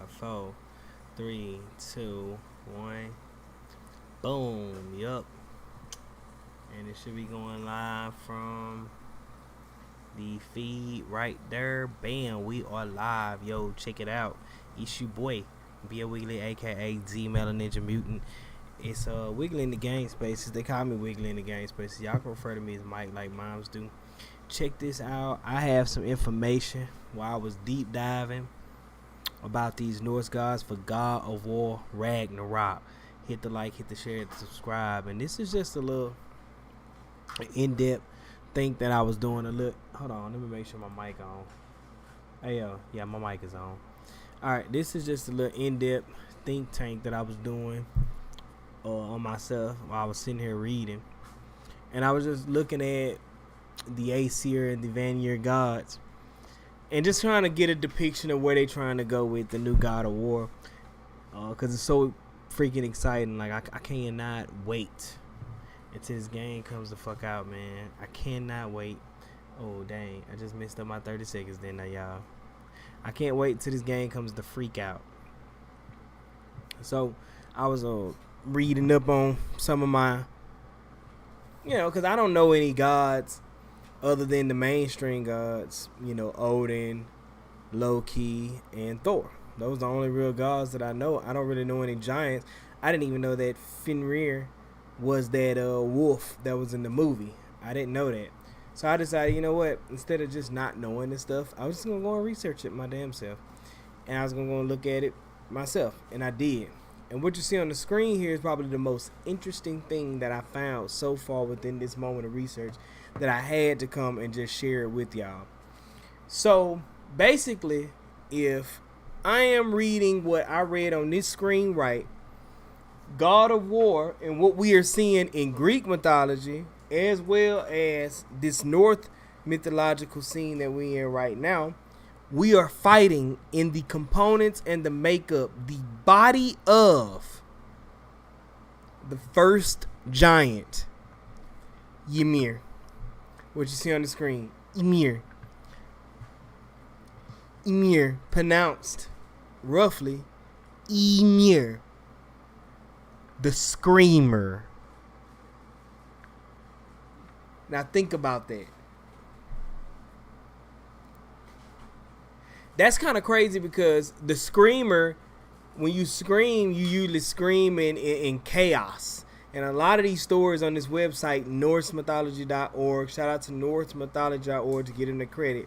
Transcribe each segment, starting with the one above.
4, 3, 2, 1. Boom. Yup. And it should be going live from the feed right there. Bam. We are live. Yo, check it out. It's your boy, Be Wiggly, aka Z Melon Ninja Mutant. It's Wiggly in the game spaces. They call me Wiggly in the game spaces. Y'all can refer to me as Mike like moms do. Check this out. I have some information while I was deep diving about these Norse gods for God of War Ragnarok. Hit the like, hit the share, hit the subscribe. And this is just a little in-depth thing that I was doing. Hold on, let me make sure my mic on. Hey, yeah, my mic is on. Alright, this is just a little in-depth think tank that I was doing on myself while I was sitting here reading. And I was just looking at the Aesir and the Vanir gods and just trying to get a depiction of where they're trying to go with the new God of War, because it's so freaking exciting. Like I cannot wait until this game comes the fuck out, man. I cannot wait. Oh dang, I just messed up my 30 seconds then, y'all. I can't wait till this game comes the freak out. So I was reading up on some of my, because I don't know any gods other than the mainstream gods, Odin, Loki, and Thor. Those are the only real gods that I know. I don't really know any giants. I didn't even know that Fenrir was that wolf that was in the movie. I didn't know that. So I decided, you know what? Instead of just not knowing this stuff, I was just going to go and research it my damn self. And I was going to go and look at it myself. And I did. And what you see on the screen here is probably the most interesting thing that I found so far within this moment of research that I had to come and just share it with y'all. So basically, if I am reading what I read on this screen right, God of War and what we are seeing in Greek mythology, as well as this North mythological scene that we're in right now, we are fighting in the components and the makeup, the body of the first giant, Ymir. What you see on the screen, Ymir. Ymir, pronounced roughly Ymir, the Screamer. Now think about that. That's kind of crazy because the Screamer, when you scream, you usually scream in chaos. And a lot of these stories on this website, NorseMythology.org, shout out to NorseMythology.org to get them the credit.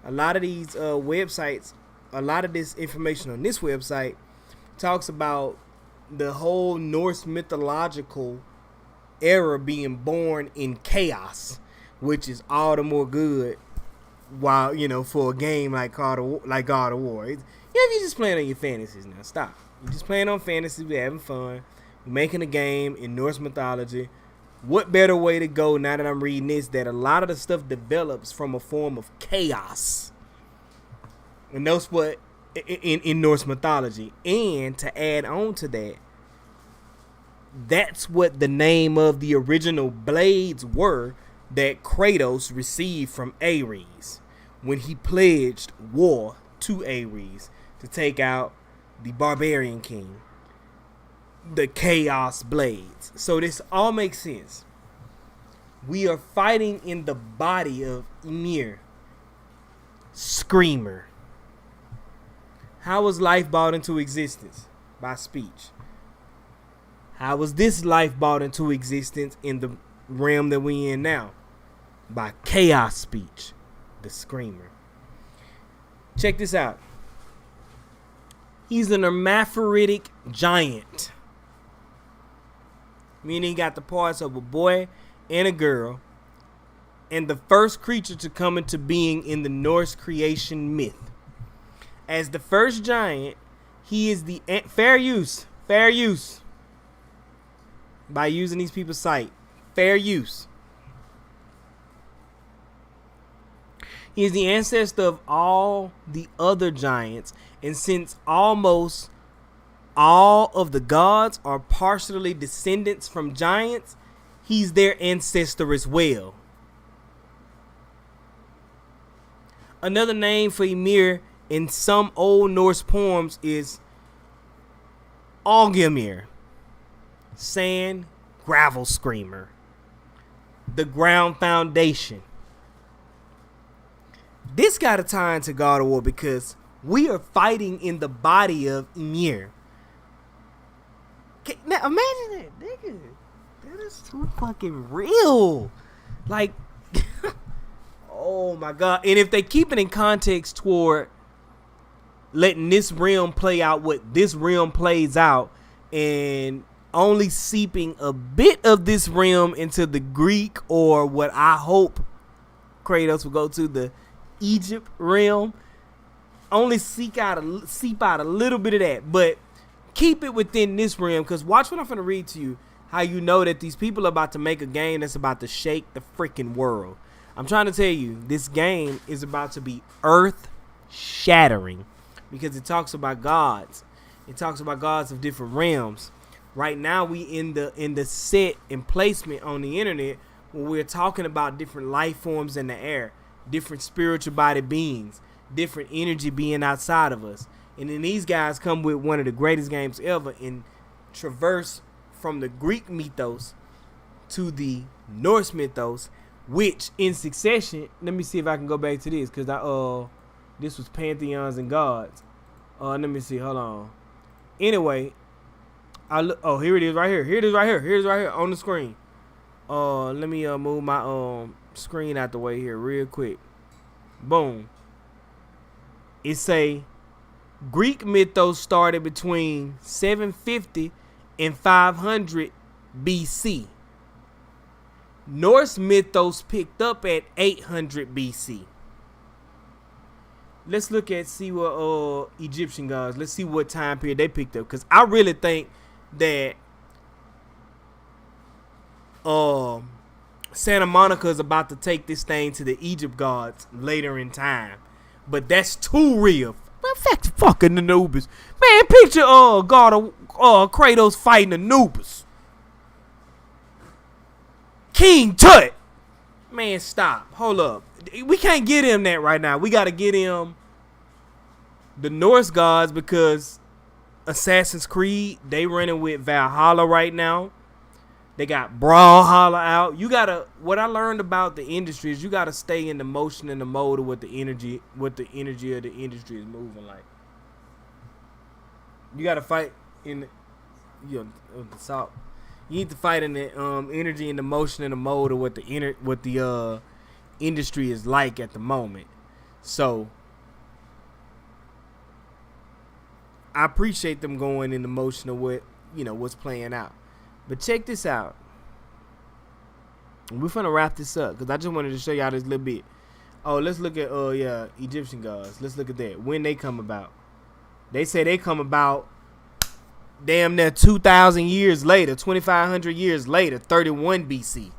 A lot of these websites, a lot of this information on this website talks about the whole Norse mythological era being born in chaos, which is all the more good. While for a game like God of War, if you're just playing on your fantasies now, stop. You're just playing on fantasy. We're having fun. We're making a game in Norse mythology. What better way to go now that I'm reading this? That a lot of the stuff develops from a form of chaos, and that's what in Norse mythology. And to add on to that, that's what the name of the original blades were that Kratos received from Ares when he pledged war to Ares to take out the barbarian king, the Chaos Blades. So this all makes sense. We are fighting in the body of Ymir, Screamer. How was life brought into existence? By speech. How was this life brought into existence in the realm that we in now? By chaos speech, the Screamer. Check this out. He's an hermaphroditic giant, meaning he got the parts of a boy and a girl, and the first creature to come into being in the Norse creation myth. As the first giant, he is the fair use by using these people's site. Fair use. He is the ancestor of all the other giants, and since almost all of the gods are partially descendants from giants, he's their ancestor as well. Another name for Ymir in some Old Norse poems is Algimir, sand, gravel screamer, the ground foundation. This got to tie into God of War because we are fighting in the body of Ymir. Now imagine that, nigga. That is too fucking real. Like, oh my God. And if they keep it in context toward letting this realm play out what this realm plays out and only seeping a bit of this realm into the Greek, or what I hope Kratos will go to, the Egypt realm, only seep out a little bit of that, but keep it within this realm. Because watch what I'm going to read to you, how you know that these people are about to make a game that's about to shake the freaking world. I'm trying to tell you, this game is about to be earth shattering because it talks about gods. It talks about gods of different realms. Right now we in the set and placement on the internet where we're talking about different life forms in the air, different spiritual body beings, different energy being outside of us. And then these guys come with one of the greatest games ever and traverse from the Greek mythos to the Norse mythos, which in succession, let me see if I can go back to this, because this was pantheons and gods. Let me see, hold on. Anyway, here it is right here. Here it is right here on the screen. Let me move my screen out the way here real quick. Boom. It say Greek mythos started between 750 and 500 BC. Norse mythos picked up at 800 BC. Let's look at see what Egyptian gods. Let's see what time period they picked up, because I really think that Santa Monica is about to take this thing to the Egypt gods later in time, but that's too real. Fact, fucking Anubis, man. Picture God of Kratos fighting Anubis, King Tut. Man, stop. Hold up. We can't get him that right now. We got to get him the Norse gods, because Assassin's Creed, they running with Valhalla right now. They got Brawlhalla out. You gotta. What I learned about the industry is you gotta stay in the motion and the mode of what the energy of the industry is moving like. You gotta fight in, the salt. You need to fight in the energy and the motion and the mode of what the industry is like at the moment. So I appreciate them going in the motion of what what's playing out. But check this out. We're finna wrap this up because I just wanted to show y'all this little bit. Oh, let's look at Egyptian gods. Let's look at that. When they come about. They say they come about damn near 2,000 years later, 2,500 years later, 31 BC.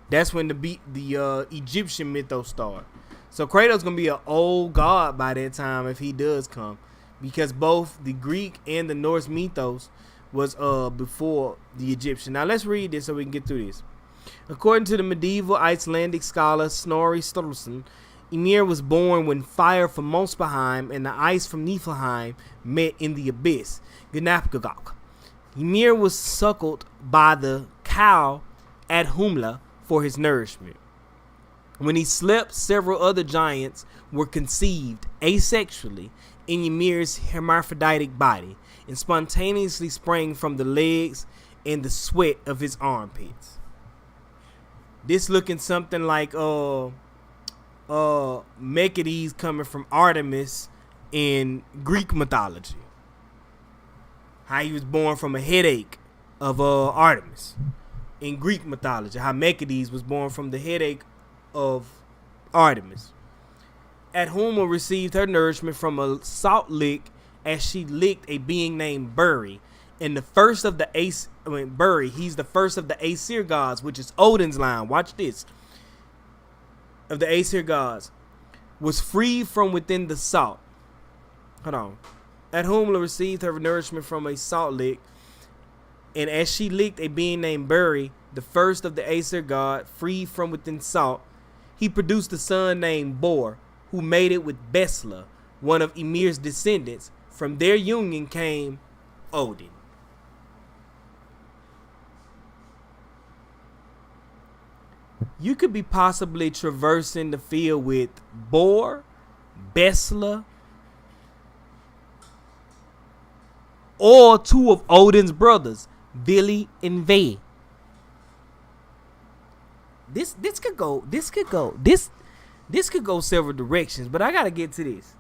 That's when the Egyptian mythos start. So Kratos gonna be an old god by that time if he does come, because both the Greek and the Norse mythos was before the Egyptian. Now let's read this so we can get through this. According to the medieval Icelandic scholar Snorri Sturluson, Ymir was born when fire from Muspelheim and the ice from Niflheim met in the abyss, Gnapgagok. Ymir was suckled by the cow at Humla for his nourishment. When he slept, several other giants were conceived asexually in Ymir's hermaphroditic body and spontaneously sprang from the legs and the sweat of his armpits. This looking something like Mechades coming from Artemis in Greek mythology. How he was born from a headache of Artemis in Greek mythology. How Mechades was born from the headache of Artemis. Adhuma received her nourishment from a salt lick as she licked a being named Buri. And the first of the Buri, he's the first of the Aesir gods, which is Odin's line. Watch this. Of the Aesir gods, was freed from within the salt. Hold on. Adhumla received her nourishment from a salt lick, and as she licked a being named Buri, the first of the Aesir god, freed from within salt, he produced a son named Bor, who mated with Besla, one of Ymir's descendants. From their union came Odin. You could be possibly traversing the field with Bor, Besla, or two of Odin's brothers, Vili and Ve. This could go several directions, but I gotta get to this.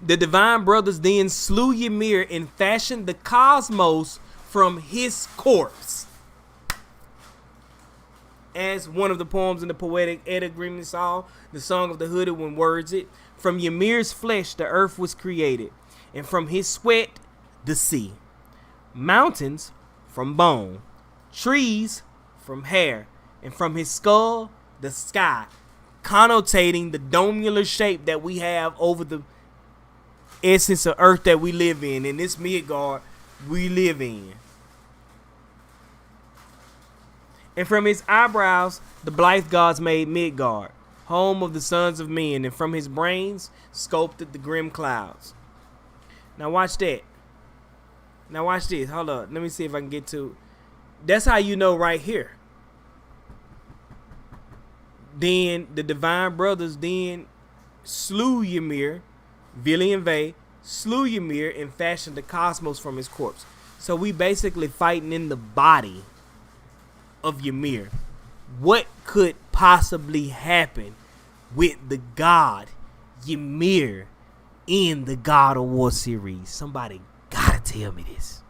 The divine brothers then slew Ymir and fashioned the cosmos from his corpse. As one of the poems in the poetic Edda Grimnisal, the Song of the Hooded One, words it, from Ymir's flesh the earth was created, and from his sweat the sea. Mountains from bone, trees from hair, and from his skull the sky, connotating the domular shape that we have over the essence of earth that we live in this Midgard we live in. And from his eyebrows the Blythe gods made Midgard, home of the sons of men, and from his brains sculpted the grim clouds. Now watch that. Now watch this. Hold up. Let me see if I can get to. That's how you know right here. Then the divine brothers then slew Ymir, Vili and Ve, slew Ymir and fashioned the cosmos from his corpse. So we basically fighting in the body of Ymir. What could possibly happen with the god Ymir in the God of War series? Somebody gotta tell me this.